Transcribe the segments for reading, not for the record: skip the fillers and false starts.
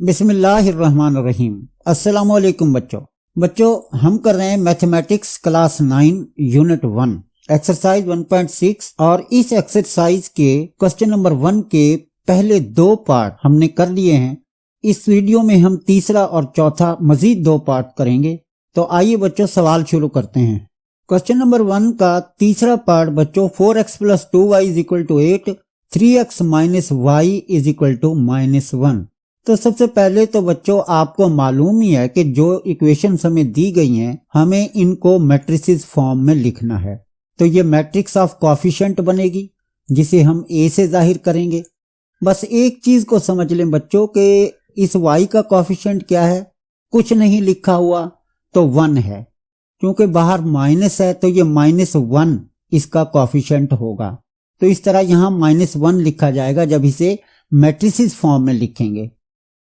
बिस्मिल्लाहिर्रहमानिर्रहीम। अस्सलामुअलैकुम बच्चों हम कर रहे हैं मैथमेटिक्स क्लास 9 यूनिट 1 एक्सरसाइज 1.6 और इस एक्सरसाइज के क्वेश्चन नंबर 1 के पहले दो पार्ट हमने कर लिए हैं। इस वीडियो में हम तीसरा और चौथा मजीद दो पार्ट करेंगे। तो आइए बच्चों सवाल शुरू करते हैं। क्वेश्चन नंबर 1 का तीसरा पार्ट बच्चों 4x + 2y = 8, 3x - y = -1। तो सबसे पहले तो बच्चों आपको मालूम ही है कि जो इक्वेशंस हमें दी गई हैं हमें इनको मैट्रिसेस फॉर्म में लिखना है। तो ये मैट्रिक्स ऑफ कोएफिशिएंट बनेगी जिसे हम a से जाहिर करेंगे। बस एक चीज को समझ लें बच्चों कि इस y का कोएफिशिएंट क्या है, कुछ नहीं लिखा हुआ तो 1 है, क्योंकि बाहर माइनस है तो ये -1 इसका कोएफिशिएंट होगा। तो इस तरह यहाँ -1 लिखा जाएगा जब इसे मैट्रिसेस फॉर्म में लिखेंगे।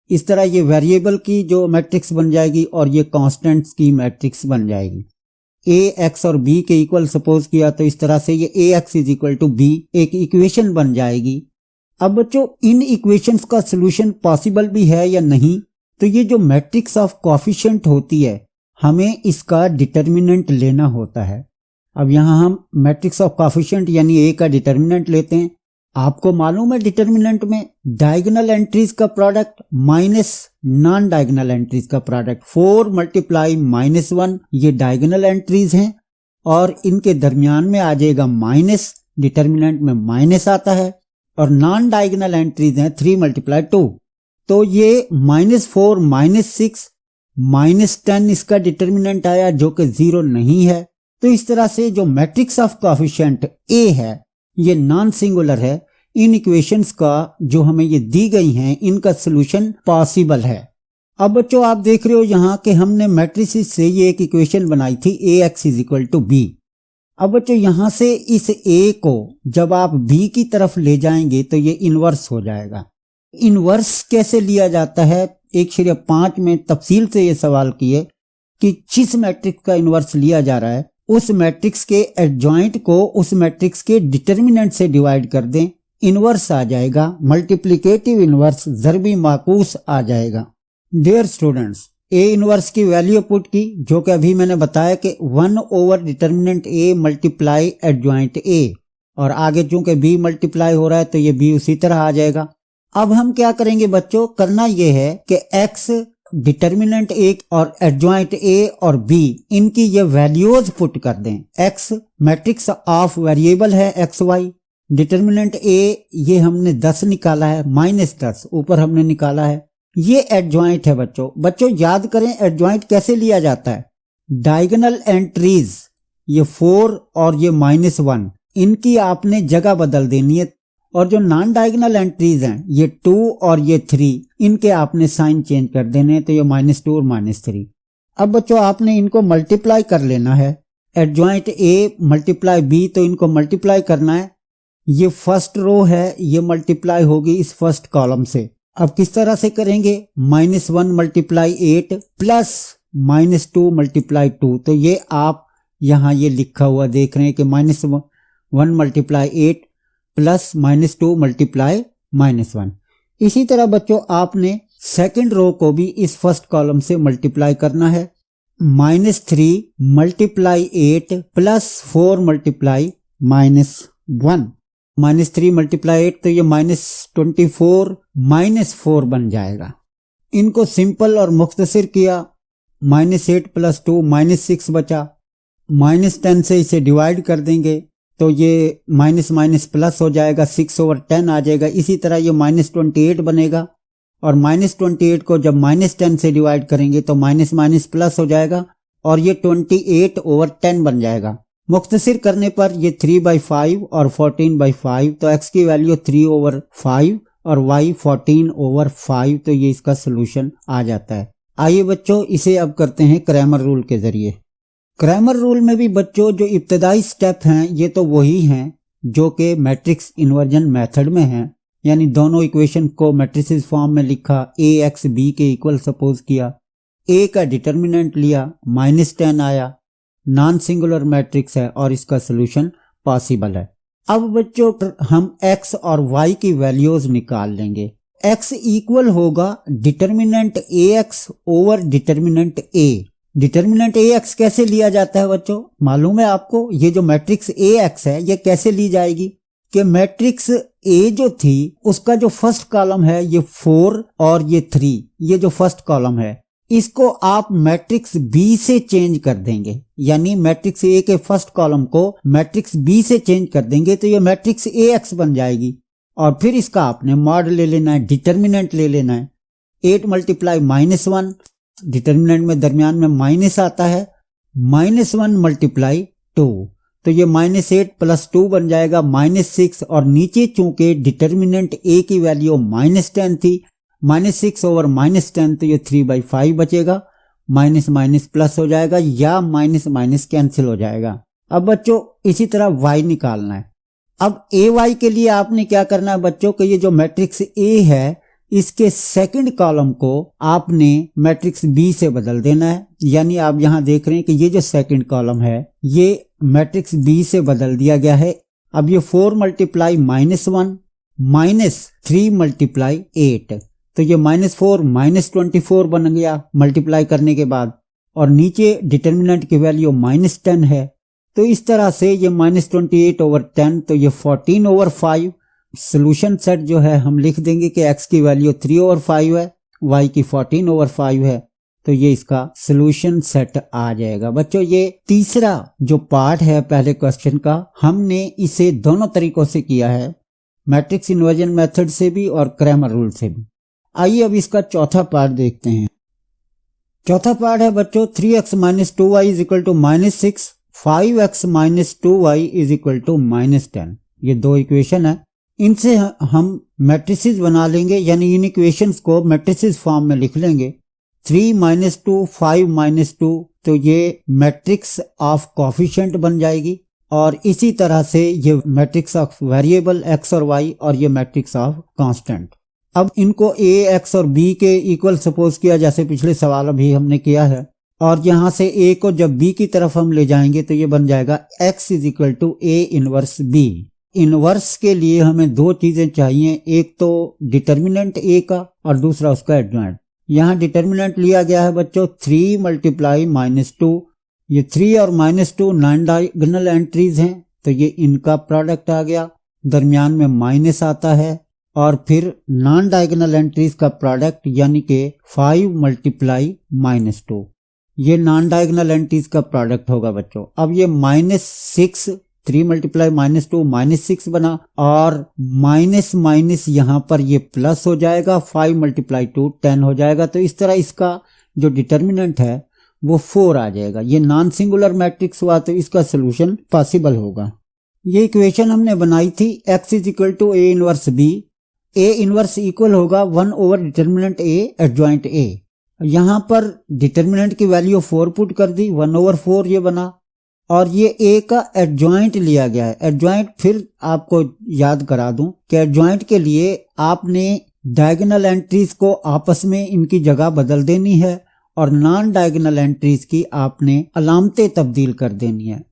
इस तरह ये वेरिएबल की जो मैट्रिक्स बन जाएगी और ये कांस्टेंट्स की मैट्रिक्स बन जाएगी। a x और b के इक्वल सपोज किया तो इस तरह से ये ax = b एक इक्वेशन बन जाएगी। अब बच्चों इन इक्वेशंस का सॉल्यूशन पॉसिबल भी है या नहीं, तो ये जो मैट्रिक्स ऑफ कोएफिशिएंट होती है हमें इसका डिटर्मिनेंट लेना होता है। अब यहाँ हम मैट्रिक्स ऑफ कोएफिशिएंट यानी a का डिटर्मिनेंट लेते हैं। आपको मालूम है डिटर्मिनेंट में डायगोनल एंट्रीज का product minus non diagonal entries का प्रोडक्ट 4 × -1 ये डायगोनल एंट्रीज हैं और इनके दरमियान में आ जाएगा माइनस, डिटर्मिनेंट में माइनस आता है, और नॉन डायगोनल एंट्रीज हैं 3 × 2। तो ये -4 -6 -10 इसका डिटर्मिनेंट आया जो कि 0 नहीं है। तो इस तरह से जो मैट्रिक्स ऑफ कोएफिशिएंट a है ये नॉन सिंगुलर है। इन इक्वेशंस का जो हमें ये दी गई हैं इनका सॉल्यूशन पॉसिबल है। अब बच्चों आप देख रहे हो यहाँ कि हमने मैट्रिसेस से ये एक इक्वेशन बनाई थी ax = b। अब बच्चों यहाँ से इस a को जब आप b की तरफ ले जाएंगे तो ये इनवर्स हो जाएगा। इनवर्स कैसे लिया जाता है 1/5 में तफसील से ये सवाल किए कि जिस मैट्रिक्स का इनवर्स लिया जा रहा है उस मैट्रिक्स के एडजॉइंट को उस मैट्रिक्स के डिटर्मिनेंट से डिवाइड कर दें, इनवर्स आ जाएगा, मल्टीप्लिकेटिव इनवर्स ज़रबी माकूस आ जाएगा। डियर स्टूडेंट्स a इनवर्स की वैल्यू पुट की जो कि अभी मैंने बताया कि 1 determinant a multiply adjoint a, और आगे चूंकि b मल्टीप्लाई हो रहा है तो ये b उसी तरह आ जाएगा। अब हम क्या करेंगे बच्चों, करना ये है कि x डिटर्मिनेंट a और एडजॉइंट a और b इनकी ये वैल्यूज पुट कर दें। x मैट्रिक्स ऑफ वेरिएबल है xy, डिटर्मिनेंट a ये हमने 10 निकाला है, -10 ऊपर हमने निकाला है, ये एडजॉइंट है। बच्चों याद करें एडजॉइंट कैसे लिया जाता है, डायगोनल एंट्रीज ये 4 और ये -1 इनकी आपने जगह बदल देनी है, और जो नॉन डायगोनल एंट्रीज हैं ये 2 और ये 3 इनके आपने साइन चेंज कर देने, तो ये -2 और -3। अब बच्चों आपने इनको मल्टीप्लाई कर लेना है, एडजॉइंट a मल्टीप्लाई b, तो इनको मल्टीप्लाई करना है। ये फर्स्ट रो है ये मल्टीप्लाई होगी इस फर्स्ट कॉलम से। अब किस तरह से करेंगे, -1 × 8 प्लस -2 × 2, तो ये आप यहाँ ये लिखा हुआ देख रहे हैं कि -1 × 8 प्लस -2 × -1। इसी तरह बच्चों आपने सेकंड रो को भी इस फर्स्ट कॉलम से मल्टीप्लाई करना है, -3 × 8 प्लस 4 × -1, -3 × 8 तो ये -24 -4 बन जाएगा। इनको सिंपल और मुख्तसर किया, -8 + 2 -6 बचा, -10 से इसे डिवाइड कर देंगे तो ये माइनस प्लस हो जाएगा, 6/10 आ जाएगा। इसी तरह ये -28 बनेगा, और -28 को जब -10 से डिवाइड करेंगे तो माइनस प्लस हो जाएगा और ये 28/10 बन जाएगा। मुख्तसर करने पर ये 3/5 और 14/5, तो x की वैल्यू 3/5 और y 14/5, तो ये इसका सोल्यूशन आ जाता है। आइए बच्चों इसे अब करते हैं क्रैमर रूल के जरिए। क्रैमर रूल में भी बच्चों जो इब्तदाई स्टेप हैं ये तो वही हैं जो कि मैट्रिक्स इन्वर्जन मेथड में हैं, यानी दोनों इक्वेशन को मैट्रिसेस फॉर्म में लिखा, ax b के इक्वल सपोज किया, a का डिटर्मिनेंट लिया, -10 आया, नॉन सिंगुलर मैट्रिक्स है और इसका सोल्यूशन पॉसिबल है। अब बच्चों हम x और y की वैल्यूज निकाल लेंगे। x इक्वल होगा determinant ax over determinant a। Determinant ax कैसे लिया जाता है बच्चों, मालूम है आपको? ये जो मैट्रिक्स ax है ये कैसे ली जाएगी कि मैट्रिक्स A जो थी उसका जो फर्स्ट कॉलम है ये 4 और ये 3, ये जो फर्स्ट कॉलम है इसको आप मैट्रिक्स B से चेंज कर देंगे, यानी मैट्रिक्स A के फर्स्ट कॉलम को मैट्रिक्स B से चेंज कर देंगे तो ये मैट्रिक्स AX बन जाएगी। और फिर इसका आपने मॉड ले लेना है, डिटर्मिनेंट ले लेना है। 8 मल्टीप्लाई -1, डिटर्मिनेंट में दरमियान में माइनस आता है, -1 मल्टीप्लाई 2, तो ये -8 + 2 बन जाएगा -6। और नीचे चूंकि डिटर्मिनेंट A की वैल्यू -10 थी, -6 ओवर -10 तो ये 3/5 बचेगा, माइनस माइनस प्लस हो जाएगा या माइनस माइनस कैंसिल हो जाएगा। अब बच्चों इसी तरह y निकालना है। अब ay के लिए आपने क्या करना है बच्चों कि ये जो मैट्रिक्स A है इसके सेकंड कॉलम को आपने मैट्रिक्स B से बदल देना है, यानी आप यहां देख रहे हैं कि ये जो सेकंड कॉलम है ये मैट्रिक्स B से बदल दिया गया है। अब ये 4 मल्टीप्लाई -1 -3 मल्टीप्लाई 8, तो ये -4 -24 बन गया मल्टीप्लाई करने के बाद, और नीचे डिटर्मिनेंट की वैल्यू -10 है, तो इस तरह से ये -28 ओवर 10, तो ये 14/5। सोल्यूशन सेट जो है हम लिख देंगे कि x की वैल्यू 3/5 है, y की 14/5 है, तो ये इसका सोल्यूशन सेट आ जाएगा। बच्चों ये तीसरा जो पार्ट है पहले क्वेश्चन का, हमने इसे दोनों तरीकों से किया है, मैट्रिक्स इन्वर्जन मेथड से भी और क्रैमर रूल से भी। आइए अब इसका चौथा पार्ट देखते हैं। चौथा पार्ट है बच्चों 3x - 2y = -6, 5x - 2y = -10। ये दो इक्वेशन है, इनसे हम मैट्रिसेस बना लेंगे, यानी इन इक्वेशंस को मैट्रिसेस फॉर्म में लिख लेंगे। 3 - 2 5 - 2, तो ये मैट्रिक्स ऑफ कोफिशिएंट बन जाएगी, और इसी तरह से ये मैट्रिक्स ऑफ वेरिएबल x और y, और ये मैट्रिक्स ऑफ कांस्टेंट। अब इनको a, x और b के इक्वल सपोज किया जैसे पिछले सवाल अभी हमने किया है, और यहाँ से a को जब b की तरफ हम ले जाएंगे तो ये बन जाएगा x = a inverse b। Inverse के लिए हमें दो चीजें चाहिए, एक तो डिटर्मिनेंट a का और दूसरा उसका एडजॉइंट। यहाँ डिटर्मिनेंट लिया गया है बच्चों 3 मल्टीप्लाई -2, ये 3 और -2 नॉन डायगोनल एंट्रीज हैं, तो ये इनका प्रोडक्ट आ गया, दरमियान में माइनस आता है, और फिर नॉन डायगोनल एंट्रीज का प्रोडक्ट यानी कि 5 मल्टीप्लाई -2, ये नॉन डायगोनल एंट्रीज का प्रोडक्ट होगा बच्चों। अब ये -6, 3 मल्टीप्लाई -2 -6 बना, और माइनस माइनस यहाँ पर ये प्लस हो जाएगा, 5 मल्टीप्लाई 2 10 हो जाएगा, तो इस तरह इसका जो डिटर्मिनेंट है वो 4 आ जाएगा। ये नॉन सिंगुलर मैट्रिक्स हुआ तो इसका सोल्यूशन पॉसिबल होगा। ये इक्वेशन हमने बनाई थी x = a inverse b, a inverse equal होगा 1 over determinant a adjoint a। यहाँ पर डिटर्मिनेंट की वैल्यू 4 पुट कर दी, 1/4 ये बना, और ये a का एडजॉइंट लिया गया है। एडजॉइंट फिर आपको याद करा दूं कि एडजॉइंट के लिए आपने डायगोनल एंट्रीज को आपस में इनकी जगह बदल देनी है, और नॉन डायगोनल एंट्रीज की आपने अलामतें तब्दील कर देनी है।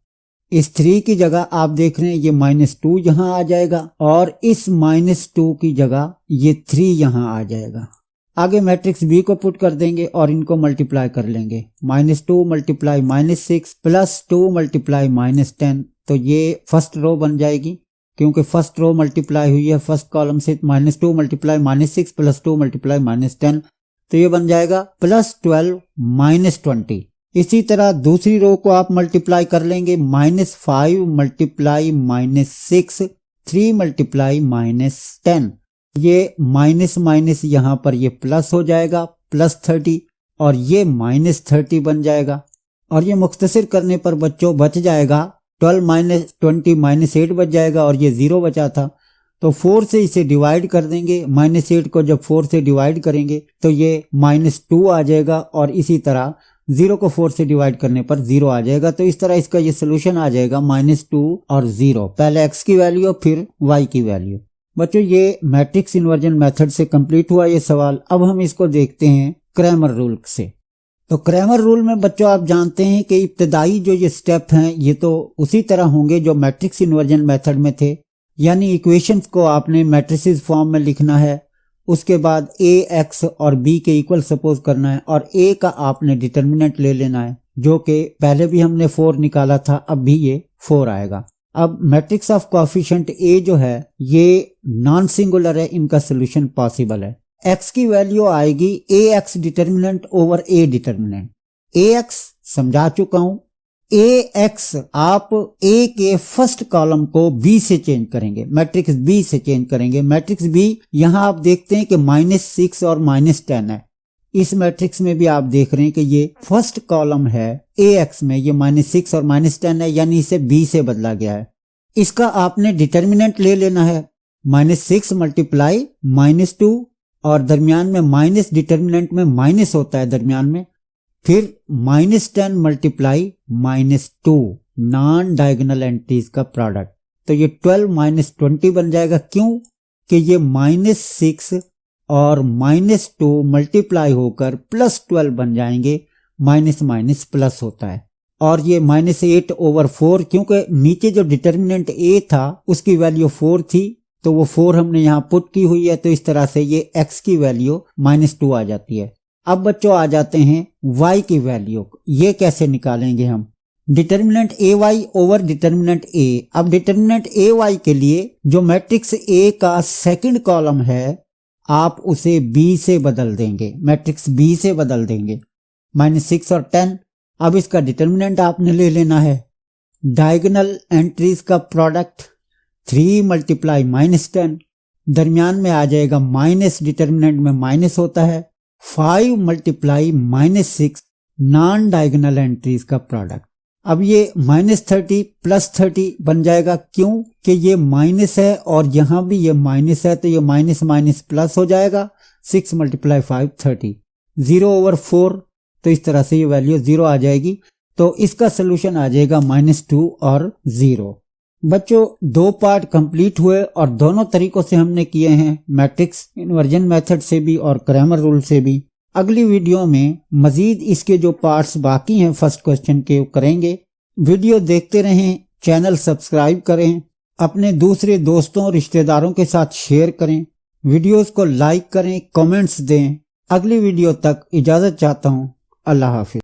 इस 3 की जगह आप देख रहे हैं ये -2 यहाँ आ जाएगा, और इस -2 की जगह ये 3 यहाँ आ जाएगा। आगे मैट्रिक्स B को पुट कर देंगे और इनको मल्टीप्लाई कर लेंगे, -2 मल्टीप्लाई -6 प्लस 2 मल्टीप्लाई -10, तो ये फर्स्ट रो बन जाएगी, क्योंकि फर्स्ट रो मल्टीप्लाई हुई है फर्स्ट कॉलम से। -2 मल्टीप्लाई -6 प्लस 2 मल्टीप्लाई -10, तो ये बन जाएगा +12 -20। इसी तरह दूसरी रो को आप मल्टीप्लाई कर लेंगे, -5 मल्टीप्लाई -6 3 मल्टीप्लाई -10, ये माइनस माइनस यहाँ पर ये प्लस हो जाएगा +30, और ये -30 बन जाएगा, और ये मुख्तसर करने पर बच्चों बच जाएगा 12 - 20 -8 बच जाएगा, और ये 0 बचा था, तो 4 से इसे डिवाइड कर देंगे। -8 को जब 4 से डिवाइड करेंगे तो ये -2 आ जाएगा, और इसी तरह 0 को 4 से डिवाइड करने पर 0 आ जाएगा, तो इस तरह इसका ये सोल्यूशन आ जाएगा -2 और 0, पहले x की वैल्यू फिर y की वैल्यू। बच्चों ये मैट्रिक्स इन्वर्जन मेथड से कंप्लीट हुआ ये सवाल। अब हम इसको देखते हैं क्रैमर रूल से। तो क्रैमर रूल में बच्चों आप जानते हैं कि इब्तदाई जो ये स्टेप हैं ये तो उसी तरह होंगे जो मैट्रिक्स इन्वर्जन मेथड में थे, यानी इक्वेशंस को आपने मैट्रिसेस फॉर्म में लिखना है, उसके बाद ए एक्स और बी के इक्वल सपोज करना है और ए का आपने डिटर्मिनेंट ले लेना है, जो कि पहले भी हमने 4 निकाला था, अब भी ये 4 आएगा। अब मैट्रिक्स ऑफ कोएफिशिएंट ए जो है ये नॉन सिंगुलर है, इनका सोल्यूशन पॉसिबल है। एक्स की वैल्यू आएगी A x determinant over A determinant. A x समझा चुका हूं, ए एक्स आप ए के फर्स्ट कॉलम को बी से चेंज करेंगे, मैट्रिक्स बी से चेंज करेंगे। मैट्रिक्स बी यहां आप देखते हैं कि -6 और -10 है। इस मैट्रिक्स में भी आप देख रहे हैं कि ये फर्स्ट कॉलम है ए एक्स में, ये -6 और -10 है, यानी इसे बी से बदला गया है। इसका आपने डिटर्मिनेंट ले लेना है, -6 मल्टीप्लाई -2 और दरमियान में माइनस, डिटर्मिनेंट में माइनस होता है दरमियान में, फिर -10 मल्टीप्लाई -2, नॉन डायगोनल एंट्रीज का प्रोडक्ट। तो ये 12 - 20 बन जाएगा। क्यों कि ये -6 और -2 मल्टीप्लाई होकर +12 बन जाएंगे, माइनस माइनस प्लस होता है। और ये -8/4, क्योंकि नीचे जो डिटर्मिनेंट a था उसकी वैल्यू 4 थी, तो वो 4 हमने यहाँ पुट की हुई है, तो इस तरह से ये x की वैल्यू -2 आ जाती है। अब बच्चों आ जाते हैं y की वैल्यू, ये कैसे निकालेंगे हम? Determinant ay over determinant a। अब डिटर्मिनेंट ay के लिए जो मैट्रिक्स a का सेकंड कॉलम है आप उसे b से बदल देंगे, मैट्रिक्स b से बदल देंगे, -6 और 10। अब इसका डिटर्मिनेंट आपने ले लेना है, डायगोनल एंट्रीज का प्रोडक्ट 3 मल्टीप्लाई -10, दरमियान में आ जाएगा माइनस, डिटर्मिनेंट में माइनस होता है, 5 मल्टीप्लाई -6, नॉन डायगोनल एंट्रीज का प्रोडक्ट। अब ये -30 +30 बन जाएगा, क्यों कि ये माइनस है और यहां भी ये माइनस है, तो ये माइनस माइनस प्लस हो जाएगा। 6 मल्टीप्लाई 5 30, 0/4, तो इस तरह से ये वैल्यू 0 आ जाएगी। तो इसका सोल्यूशन आ जाएगा -2 और 0। बच्चों 2 पार्ट कंप्लीट हुए और दोनों तरीकों से हमने किए हैं, मैट्रिक्स इन्वर्जन मेथड से भी और क्रैमर रूल से भी। अगली वीडियो में मजीद इसके जो पार्ट्स बाकी हैं फर्स्ट क्वेश्चन के करेंगे। वीडियो देखते रहें, चैनल सब्सक्राइब करें, अपने दूसरे दोस्तों रिश्तेदारों के साथ शेयर करें, वीडियोस को लाइक करें, कमेंट्स दें। अगली वीडियो तक इजाजत चाहता हूं। अल्लाह हाफिज।